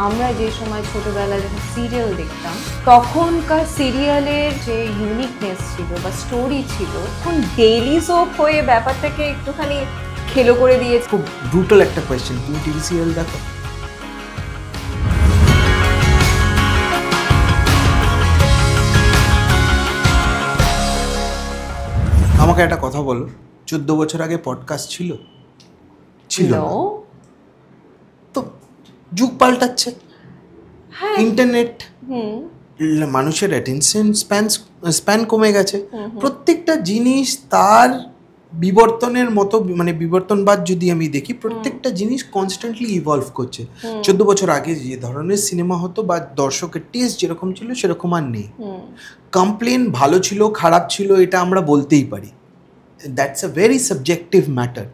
আমরা যে সময় ছোটবেলায় যখন সিরিয়াল দেখতাম তখনকার সিরিয়ালের যে ইউনিকনেস ছিল বা স্টোরি ছিল এখন ডেইলি সোপ হয়ে ব্যাপারটাকে একটুখানি খেলো করে দিয়েছে। খুব ব্রুটাল একটা কোয়েশ্চেন, তুমি টিভি সিরিয়াল দেখো? আমাকে একটা কথা বলো, 14 বছর আগে পডকাস্ট ছিল? ছিল না। তো যুগ পাল্টাচ্ছে, ইন্টারনেট, মানুষের অ্যাটেনশন স্প্যান কমে গেছে। প্রত্যেকটা জিনিস তার বিবর্তনের মতো, মানে বিবর্তনবাদ যদি আমি দেখি, প্রত্যেকটা জিনিস কনস্ট্যান্টলি ইভলভ করছে। 14 বছর আগে যে ধরনের সিনেমা হতো বা দর্শকের টেস্ট যেরকম ছিল সেরকম আর নেই। কমপ্লেন ভালো ছিল খারাপ ছিল এটা আমরা বলতেই পারি, that's a very subjective matter.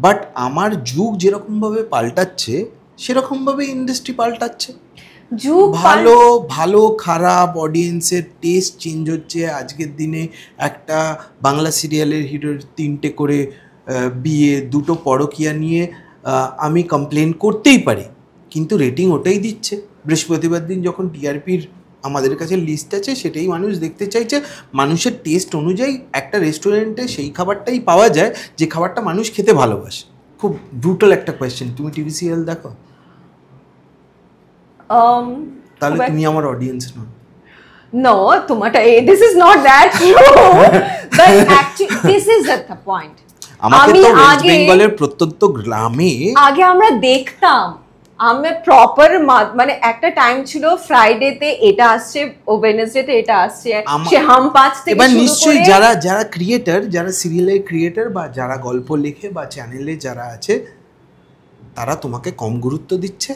But আমার যুগ যেরকমভাবে পাল্টাচ্ছে সেরকমভাবে ইন্ডাস্ট্রি পাল্টাচ্ছে। ভালো ভালো খারাপ অডিয়েন্সের টেস্ট চেঞ্জ হচ্ছে। আজকের দিনে একটা বাংলা সিরিয়ালের হিরোর 3টে করে বিয়ে, 2টো পরকীয়া নিয়ে আমি কমপ্লেন করতেই পারি, কিন্তু রেটিং ওটাই দিচ্ছে। বৃহস্পতিবার দিন যখন টিআরপির আমাদের কাছে লিস্ট আছে সেটাই মানুষ দেখতে চাইছে। মানুষের টেস্ট অনুযায়ী একটা রেস্টুরেন্টে সেই খাবারটাই পাওয়া যায় যে খাবারটা মানুষ খেতে ভালোবাসে। খুব ব্রুটাল একটা কোয়েশ্চেন, তুমি টিভি সিরিয়াল দেখো? তাহলে তুমি আমার অডিয়েন্স নও। No, তোমাটা this is not that true. But actually this is the point. আমাকে তো ওয়েস্ট বেঙ্গলের প্রত্যন্ত গ্রামে আগে আমরা দেখতাম, আমরা প্রপার মানে একটা টাইম ছিল ফ্রাইডেতে এটা আসছে, ওয়েডনেসডেতে এটা আসছে, সে হাম পাঁচ থেকে এবার নিশ্চয়ই যারা ক্রিয়েটর, যারা সিরিয়ালের ক্রিয়েটর বা যারা গল্প লেখে বা চ্যানেলে যারা আছে তারা তোমাকে কম গুরুত্ব দিচ্ছে,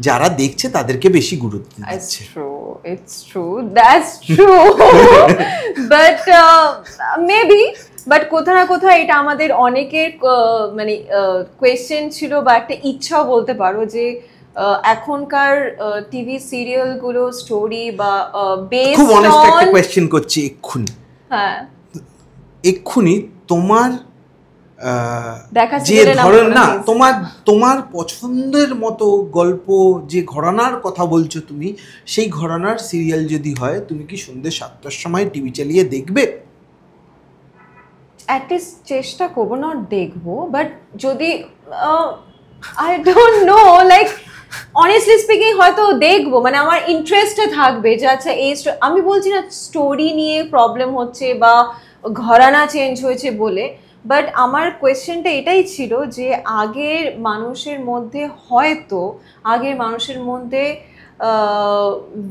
যারা দেখছে তাদেরকে বেশি গুরুত্ব দিচ্ছে। It's true, that's true. But maybe, but কোথাও না কোথাও এটা আমাদের অনেকের মানে কোয়েশ্চেন ছিল বা একটা ইচ্ছাও বলতে পারো যে এখনকার টিভি সিরিয়ালগুলো স্টোরি বা বেসড খুব অনেস্ট অন একটা কোয়েশ্চেন করছি এক্ষুনি। হ্যাঁ, এক্ষুনি তোমার দেখা যে ধরন না, তোমার পছন্দের মতো গল্প যে ঘরানার কথা বলছো তুমি, সেই ঘরানার সিরিয়াল যদি হয় তুমি কি সন্ধ্যে 7টার সময় টিভি চালিয়ে দেখবে? অ্যাটলিস্ট চেষ্টা করবো, নট দেখবো, বাট যদি I don't know, like honestly speaking হয়তো দেখবো, মানে আমার ইন্টারেস্টে থাকবে যে আচ্ছা এই আমি বলছি না স্টোরি নিয়ে প্রবলেম হচ্ছে বা ঘরানা চেঞ্জ হয়েছে বলে, বাট আমার কোয়েশ্চেনটা এটাই ছিল যে আগের মানুষের মধ্যে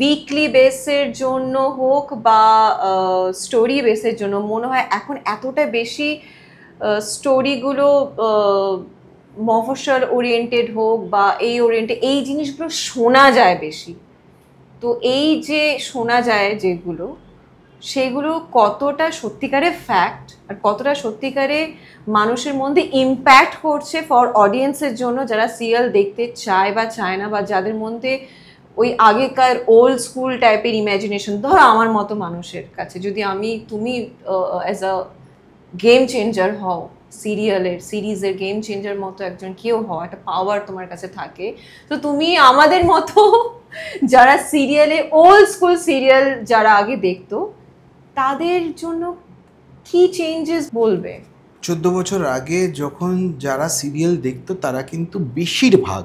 উইকলি বেসের জন্য হোক বা স্টোরি বেসের জন্য মনে হয় এখন এতটা বেশি স্টোরিগুলো মফস্বল ওরিয়েন্টেড হোক বা এই ওরিয়েন্টেড, এই জিনিসগুলো শোনা যায় বেশি। তো এই যে শোনা যায় যেগুলো, সেগুলো কতটা সত্যিকারে ফ্যাক্ট আর কতটা সত্যিকারে মানুষের মধ্যে ইম্প্যাক্ট করছে ফর অডিয়েন্সের জন্য, যারা সিরিয়াল দেখতে চায় বা চায় না, বা যাদের মধ্যে ওই আগেকার ওল্ড স্কুল টাইপের ইমাজিনেশন, ধরো আমার মতো মানুষের কাছে যদি তুমি অ্যাজ আ গেম চেঞ্জার হও, সিরিজের গেম চেঞ্জার মতো একজন কেউ হও, একটা পাওয়ার তোমার কাছে থাকে, তো তুমি আমাদের মতো যারা সিরিয়ালে ওল্ড স্কুল সিরিয়াল যারা আগে দেখতো তাদের জন্য কি চেঞ্জেস বলবে? 14 বছর আগে যখন যারা সিরিয়াল দেখতো তারা কিন্তু বেশিরভাগ,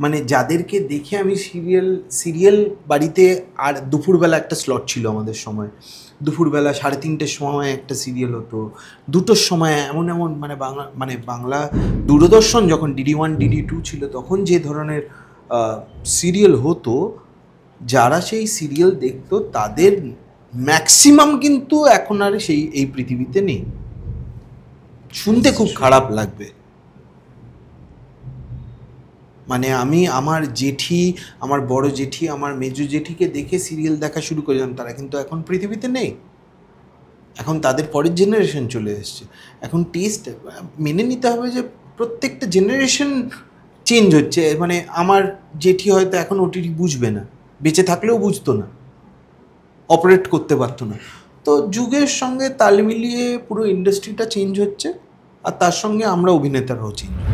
মানে যাদেরকে দেখে আমি সিরিয়াল বাড়িতে, আর দুপুরবেলা একটা স্লট ছিল আমাদের সময়, দুপুরবেলা 3:30টার সময় একটা সিরিয়াল হতো, 2টোর সময় এমন বাংলা দূরদর্শন যখন DD1 DD2 ছিল তখন যে ধরনের সিরিয়াল হতো, যারা সেই সিরিয়াল দেখতো তাদের ম্যাক্সিমাম কিন্তু এখন আর এই পৃথিবীতে নেই। শুনতে খুব খারাপ লাগবে, মানে আমি আমার জেঠি, আমার বড় জেঠি, আমার মেজো জেঠিকে দেখে সিরিয়াল দেখা শুরু করেছিলাম, তারা কিন্তু এখন পৃথিবীতে নেই। এখন তাদের পরের জেনারেশন চলে এসছে। এখন টেস্ট মেনে নিতে হবে যে প্রত্যেকটা জেনারেশন চেঞ্জ হচ্ছে। মানে আমার জেঠি হয়তো এখন ওটিটি বুঝবে না, বেঁচে থাকলেও বুঝতো না, অপারেট করতে পারতো না। তো যুগের সঙ্গে তাল মিলিয়ে পুরো ইন্ডাস্ট্রিটা চেঞ্জ হচ্ছে, আর তার সঙ্গে আমরা অভিনেতারাও চেঞ্জ হচ্ছে।